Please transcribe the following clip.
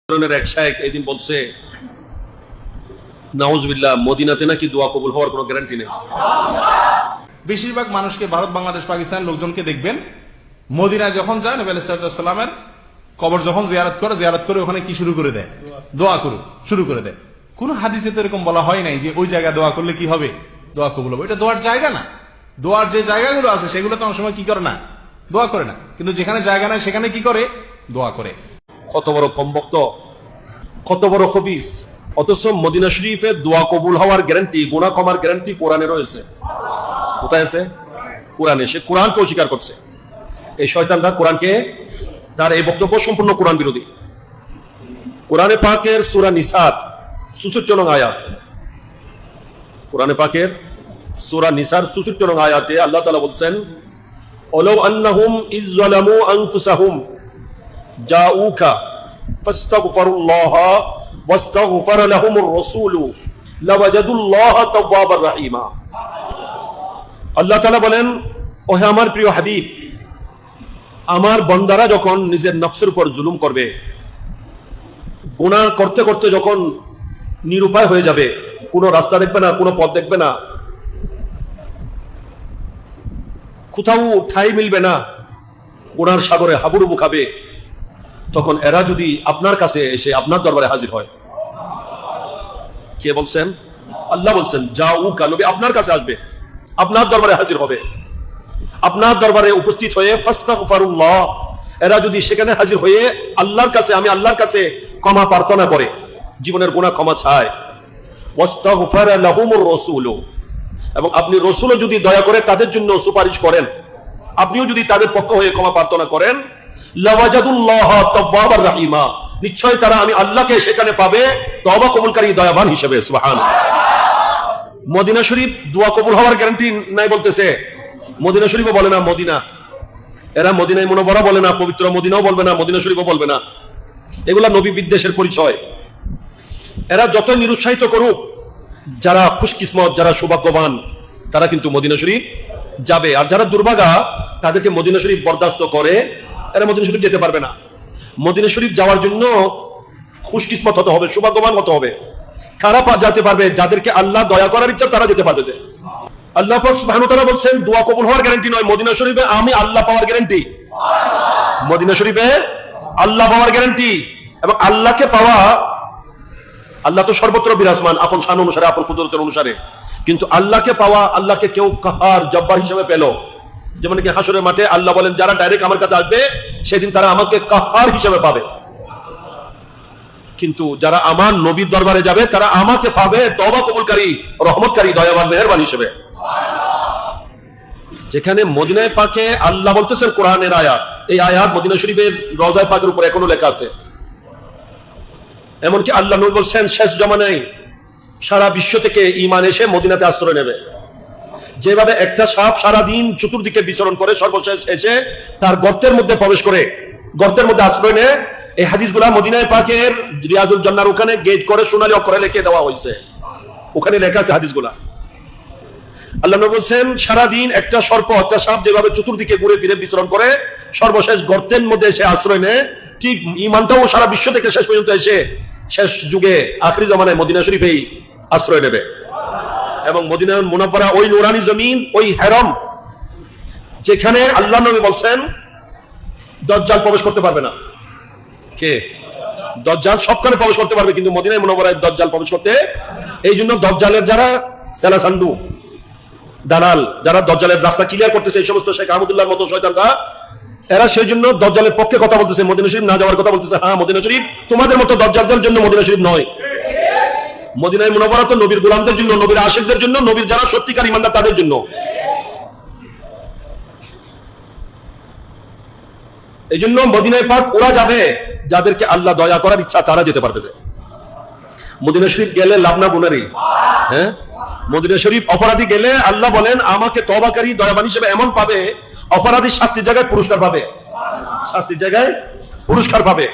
এক শায়েখ এইদিন বলছে নাউজুবিল্লাহ মদিনাতে নাকি দোয়া কবুল হওয়ার কোনো গ্যারান্টি নেই। বেশিরভাগ মানুষকে ভারত, বাংলাদেশ, পাকিস্তান লোকজনকে দেখবেন মদিনায় যখন যায় নবী আলাইহিস সালামের কবর যখন জিয়ারত করে ওখানে কি শুরু করে দেয়? দোয়া শুরু করে দেয়। কোন হাদিসে তো এরকম বলা হয় নাই যে ওই জায়গায় দোয়া করলে কি হবে, দোয়া কবুল হবে। এটা দোয়ার জায়গা না। দোয়ার যে জায়গাগুলো আছে সেগুলো তো অনেক সময় কি করে না, দোয়া করে না। কিন্তু যেখানে জায়গা নাই সেখানে কি করে, দোয়া করে। কত বড় কমবক্ত, কত বড় খবিস। অথচ মদিনা শরীফে দোয়া কবুল হওয়ার গ্যারান্টি, গুনাহ ক্ষমার গ্যারান্টি কোরআনে রয়েছে। কোথায় আছে? কোরআনে। সে কোরআনকে অস্বীকার করছে। এই শয়তানরা কোরআনকে, তার এই বক্তব্য সম্পূর্ণ কোরআন বিরোধী। কোরআনে পাকের সূরা নিসার ৬৪ নং আয়াত, কোরআনে পাকের সূরা নিসার ৬৪ নং আয়াতে আল্লাহ তাআলা বলছেন, ওয়ালাউ আন্নাহুম ইয যালামু আনফুসাহুম জাউকা ফাস্তাগফিরুল্লাহ ওয়াস্তাগফারা লাহুমুর রাসূলু লাওয়াজাদুল্লাহা তাওয়াবার রহিমা। আল্লাহ তাআলা বলেন, ওহে আমার প্রিয় হাবিব, আমার বান্দারা যখন নিজের নফসের উপর জুলুম করবে, গুনাহ করতে করতে যখন নিরুপায় হয়ে যাবে, কোনো রাস্তা দেখবে না, কোনো পথ দেখবে না, কোথাও ঠাঁই মিলবে না, গুনার সাগরে হাবুডুবু খাবে, তখন এরা যদি আপনার কাছে এসে আপনার দরবারে হাজির হয়। কে বলছেন? আল্লাহ বলছেন, জাউকা, নবী আপনার কাছে আসবে, আপনার দরবারে হাজির হবে, আপনার দরবারে উপস্থিত হয়ে ফাস্তাগফিরুল্লাহ, এরা যদি সেখানে হাজির হয়ে আল্লাহর কাছে, আমি আল্লাহর কাছে ক্ষমা প্রার্থনা করে, জীবনের গুনাহ ক্ষমা চায়, ওয়াস্তাগফারা লাহুমুর রাসূলু, এবং আপনি রাসূলও যদি দয়া করে তাদের জন্য সুপারিশ করেন, আপনিও যদি তাদের পক্ষ হয়ে ক্ষমা প্রার্থনা করেন, লাওয়াজাদুল্লাহা তাওয়াবার রহিমা, নিশ্চয় তারা আমি আল্লাহকে সেখানে পাবে তওবা কবুলকারী দয়াবান হিসেবে। সুবহানাল্লাহ। মদিনা শরীফ দোয়া কবুল হওয়ার গ্যারান্টি নাই বলতেছে। মদিনা শরীফও বলে না মদিনা, এরা মদিনায় মুনাওয়ারা বলে না, পবিত্র মদিনাও বলবে না, মদিনা শরীফও বলবে না। এগুলা নবী বিদ্বেষের পরিচয়। এরা যত নিরুৎসাহিত করুক, যারা খুশকিসমত, যারা সৌভাগ্যবান, তারা কিন্তু মদিনা শরীফ যাবে। আর যারা দুর্ভাগা, তাদেরকে মদিনা শরীফ বরদাস্ত করে, এরা মদিনা শরীফ যেতে পারবে না। মদিনা শরীফ যাওয়ার জন্য খুশকিসমত হতে হবে, সৌভাগ্যবান হতে হবে। কারা যেতে পারবে? যাদেরকে আল্লাহ দয়া করার ইচ্ছা, তারা যেতে পারবে। আল্লাহ পাক সুবহানাহু ওয়া তাআলা বলছেন, দোয়া কবুল হওয়ার গ্যারান্টি নয়, মদিনা শরীফে আমি আল্লাহ পাওয়ার গ্যারান্টি। মদিনা শরীফে আল্লাহ পাওয়ার গ্যারান্টি। এবং আল্লাহকে পাওয়া, আল্লাহ তো সর্বত্র বিরাজমান আপন শান অনুসারে, আপন কুদরতের অনুসারে। কিন্তু আল্লাহকে পাওয়া, আল্লাহকে কেউ কাহার জব্বার হিসেবে পেল, যেমন কি হাসরের মাঠে আল্লাহ বলেন, যারা ডাইরেক্ট আমার কাছে আসবে সেদিন তারা আমাকে কাহার হিসেবে পাবে। কিন্তু যারা আমার নবীর দরবারে যাবে, তারা আমাকে পাবে তওবা কবুলকারী, রহমতকারী, দয়াবান, মেহেরবান হিসেবে। যেখানে মদিনায় পাকে আল্লাহ বলতেছেন কোরআনের আয়াত, এই আয়াত মদিনা শরীফের রওজায়ে পাকের উপর এখনো লেখা আছে। এমনকি আল্লাহ নবী বলছেন, শেষ জামানায় সারা বিশ্ব থেকে ঈমান এসে মদিনাতে আশ্রয় নেবে। যেভাবে একটা সাপ সারাদিন চতুর্দিকে বিচরণ করে, সর্বশেষ এসে তার গর্তের মধ্যে প্রবেশ করে, গর্তের মধ্যে আশ্রয় নেয়। এই হাদিসগুলা মদিনায় পাকের রিয়াজুল জান্নার ওখানে গেট করে সোনালী অক্ষরে লিখে দেওয়া হয়েছে, ওখানে লেখা আছে হাদিসগুলা। আল্লাহ নবী বলছেন, সারাদিন একটা সর্প, একটা সাপ যেভাবে চতুর্দিকে ঘুরে ফিরে বিচরণ করে, সর্বশেষ গর্তের মধ্যে এসে আশ্রয় নেয়, ঠিক ঈমানটাও সারা বিশ্ব থেকে শেষ পর্যন্ত এসে শেষ যুগে আখিরি জামানায় মদিনা শরীফেই আশ্রয় নেবে। এবং মদিনার মুনাওয়ারা, ওই নূরানি জমিন, ওই হেরম, যেখানে আল্লাহ নবী বলছেন দাজ্জাল প্রবেশ করতে পারবে না। কে? দাজ্জাল সবখানে প্রবেশ করতে পারবে, কিন্তু মদিনায় মুনাওয়ারায় দাজ্জাল প্রবেশ করতে। এই জন্য দাজ্জালের যারা সেলাসান্ডু দালাল, যারা দাজ্জালের রাস্তা ক্লিয়ার করতেছে, এই সমস্ত শেখ আহমদুল্লাহর মতো শয়তানরা, এরা সেই জন্য দাজ্জালের পক্ষে কথা বলতেছে, মদিনা শরীফ না যাওয়ার কথা বলতেছে। হ্যাঁ, মদিনা শরীফ তোমাদের মতো দাজ্জালদের জন্য মদিনা শরীফ নয়। মদিনায় মুনাওয়ারা তো নবীর গোলামদের জন্য, নবীর আশিকদের জন্য, নবীর যারা সত্যিকার ঈমানদার তাদের জন্য। এই জন্য মদিনায় পাক ওরা যাবে যাদেরকে আল্লাহ দয়া করার ইচ্ছা, তারা যেতে পারবে। মদিনা শরীফ গেলে লাভ না গুনারি? হ্যাঁ, মদিনা শরীফ অপরাধী গেলে আল্লাহ বলেন আমাকে তওবাকারী, দয়াবান হিসেবে এমন পাবে, অপরাধী শাস্তির জায়গায় পুরস্কার পাবে, শাস্তির জায়গায় পুরস্কার পাবে।